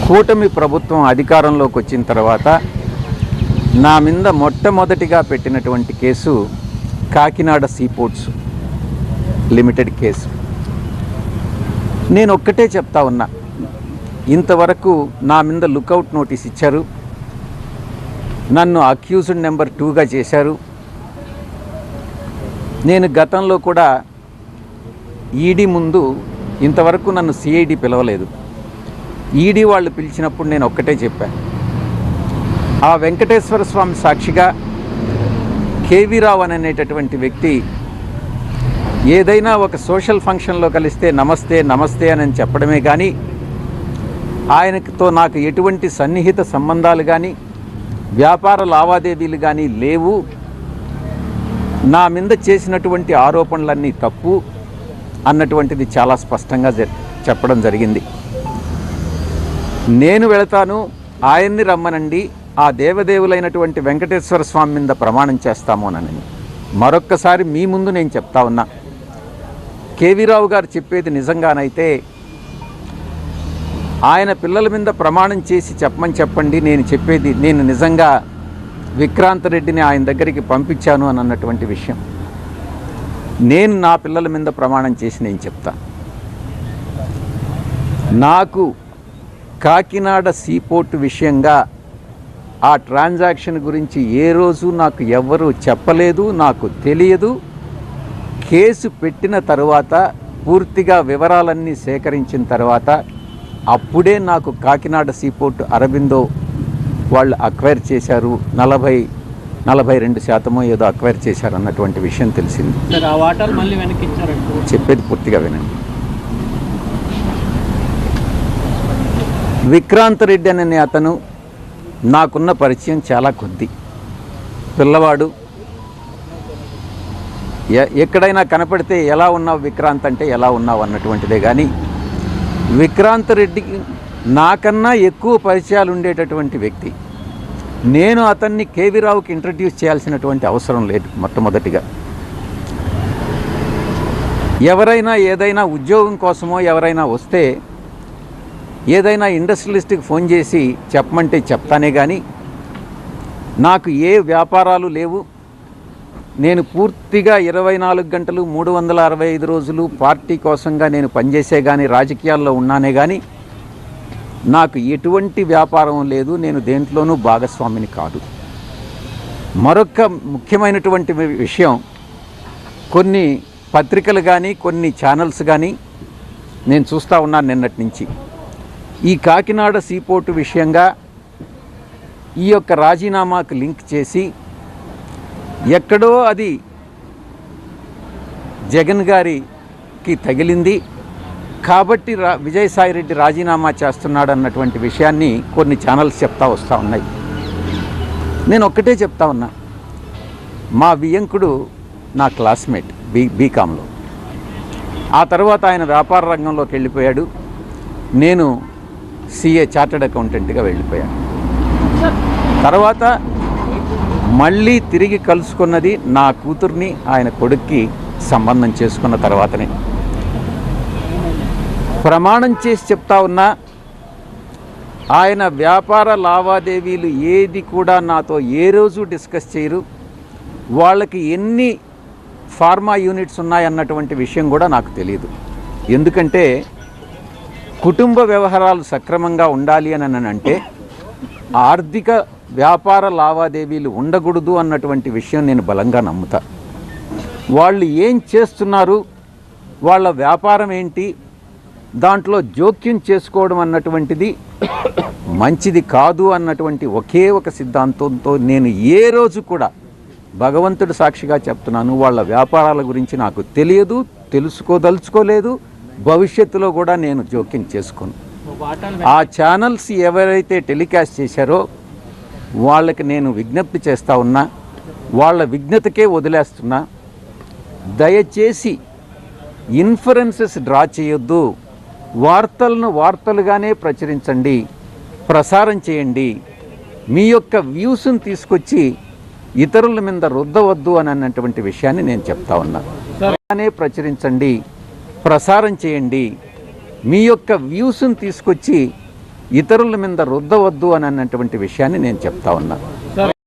కూటమి ప్రభుత్వం అధికారంలోకి వచ్చిన తర్వాత నా మీద మొట్టమొదటిగా పెట్టినటువంటి case Kakinada seaports limited case. నేను ఒక్కటే చెప్తా ఉన్నా, ఇంతవరకు నా మీద లుకౌట్ నోటీస్ ఇచ్చారు, నన్ను అక్యూజ్డ్ నెంబర్ 2గా చేశారు. నేను గతంలో కూడా ఈడీ ముందు ఇంతవరకు నన్ను సిఐడి పిలవలేదు. ఈడీ వాళ్ళు పిలిచినప్పుడు నేను ఒక్కటే చెప్పాను, ఆ వెంకటేశ్వర స్వామి సాక్షిగా కేవీ రావు అనేటటువంటి వ్యక్తి ఏదైనా ఒక సోషల్ ఫంక్షన్లో కలిస్తే నమస్తే నమస్తే అని చెప్పడమే కానీ ఆయనతో నాకు ఎటువంటి సన్నిహిత సంబంధాలు కానీ వ్యాపార లావాదేవీలు కానీ లేవు. నా మీద చేసినటువంటి ఆరోపణలన్నీ తప్పు అన్నటువంటిది చాలా స్పష్టంగా చెప్పడం జరిగింది. నేను వెళతాను, ఆయన్ని రమ్మనండి, ఆ దేవదేవులైనటువంటి వెంకటేశ్వర స్వామి మీద ప్రమాణం చేస్తాము అని మరొక్కసారి మీ ముందు నేను చెప్తా ఉన్నా. కేవీ రావు గారు చెప్పేది నిజంగానైతే ఆయన పిల్లల మీద ప్రమాణం చేసి చెప్పమని చెప్పండి. నేను నిజంగా విక్రాంత్ రెడ్డిని ఆయన దగ్గరికి పంపించాను అని అన్నటువంటి విషయం నేను నా పిల్లల మీద ప్రమాణం చేసి నేను చెప్తా. నాకు కాకినాడ సీపోర్ట్ విషయంగా ఆ ట్రాన్సాక్షన్ గురించి ఏ రోజు నాకు ఎవ్వరూ చెప్పలేదు, నాకు తెలియదు. కేసు పెట్టిన తర్వాత పూర్తిగా వివరాలన్నీ సేకరించిన తర్వాత అప్పుడే నాకు కాకినాడ సీపోర్ట్ అరబిందో వాళ్ళు అక్వైర్ చేశారు, 42% ఏదో అక్వైర్ చేశారు అన్నటువంటి విషయం తెలిసింది. చెప్పేది పూర్తిగా వినండి. విక్రాంత్ రెడ్డి అనే అతను నాకున్న పరిచయం చాలా కొద్ది. పిల్లవాడు, ఎక్కడైనా కనపడితే ఎలా ఉన్నావు విక్రాంత్ అంటే ఎలా ఉన్నావు అన్నటువంటిదే కానీ విక్రాంత్ రెడ్డికి నాకన్నా ఎక్కువ పరిచయాలు ఉండేటటువంటి వ్యక్తి. నేను అతన్ని కేవీ రావుకి ఇంట్రడ్యూస్ చేయాల్సినటువంటి అవసరం లేదు. మొట్టమొదటిగా ఎవరైనా ఏదైనా ఉద్యోగం కోసమో ఎవరైనా వస్తే ఏదైనా ఇండస్ట్రియలిస్ట్కి ఫోన్ చేసి చెప్పమంటే చెప్తానే కానీ నాకు ఏ వ్యాపారాలు లేవు. నేను పూర్తిగా 24 గంటలు 365 రోజులు పార్టీ కోసంగా నేను పనిచేసే కానీ రాజకీయాల్లో ఉన్నానే కానీ నాకు ఎటువంటి వ్యాపారం లేదు. నేను దేంట్లోనూ భాగస్వామిని కాదు. మరొక ముఖ్యమైనటువంటి విషయం, కొన్ని పత్రికలు కానీ కొన్ని ఛానల్స్ కానీ నేను చూస్తూ ఉన్నాను నిన్నటి నుంచి, ఈ కాకినాడ సీపోర్టు విషయంగా ఈ యొక్క రాజీనామాకు లింక్ చేసి ఎక్కడో అది జగన్ గారికి తగిలింది కాబట్టి విజయసాయిరెడ్డి రాజీనామా చేస్తున్నాడు అన్నటువంటి విషయాన్ని కొన్ని ఛానల్స్ చెప్తా వస్తూ ఉన్నాయి. నేను ఒక్కటే చెప్తా ఉన్నా, మా వియంకుడు నా క్లాస్మేట్ బీకాంలో. ఆ తర్వాత ఆయన వ్యాపార రంగంలోకి వెళ్ళిపోయాడు, నేను సిఏ చార్టర్డ్ అకౌంటెంట్గా వెళ్ళిపోయాను. తర్వాత మళ్ళీ తిరిగి కలుసుకున్నది నా కూతుర్ని ఆయన కొడుక్కి సంబంధం చేసుకున్న తర్వాతనే. ప్రమాణం చేసి చెప్తా ఉన్నా, ఆయన వ్యాపార లావాదేవీలు ఏది కూడా నాతో ఏ రోజు డిస్కస్ చేయరు. వాళ్ళకి ఎన్ని ఫార్మా యూనిట్స్ ఉన్నాయన్నటువంటి విషయం కూడా నాకు తెలియదు. ఎందుకంటే కుటుంబ వ్యవహారాలు సక్రమంగా ఉండాలి అని అంటే ఆర్థిక వ్యాపార లావాదేవీలు ఉండకూడదు అన్నటువంటి విషయం నేను బలంగా నమ్ముతా. వాళ్ళు ఏం చేస్తున్నారు, వాళ్ళ వ్యాపారం ఏంటి, దాంట్లో జోక్యం చేసుకోవడం అన్నటువంటిది మంచిది కాదు అన్నటువంటి ఒకే ఒక సిద్ధాంతంతో నేను ఏ రోజు కూడా భగవంతుడి సాక్షిగా చెప్తున్నాను, వాళ్ళ వ్యాపారాల గురించి నాకు తెలియదు, తెలుసుకోదలుచుకోలేదు, భవిష్యత్తులో కూడా నేను జోక్యం చేసుకోను. ఆ ఛానల్స్ ఎవరైతే టెలికాస్ట్ చేశారో వాళ్ళకి నేను విజ్ఞప్తి చేస్తూ ఉన్నా, వాళ్ళ విజ్ఞతకే వదిలేస్తున్నా. దయచేసి ఇన్ఫరెన్సెస్ డ్రా చేయొద్దు, వార్తలను వార్తలుగానే ప్రచురించండి, ప్రసారం చేయండి. మీ యొక్క వ్యూస్ని తీసుకొచ్చి ఇతరుల మీద రుద్దవద్దు అని అన్నటువంటి విషయాన్ని నేను చెప్తా ఉన్నా. ప్రచురించండి, ప్రసారం చేయండి. మీ యొక్క వ్యూస్ని తీసుకొచ్చి ఇతరుల మీద రుద్దవద్దు అని అన్నటువంటి విషయాన్ని నేను చెప్తా ఉన్నా.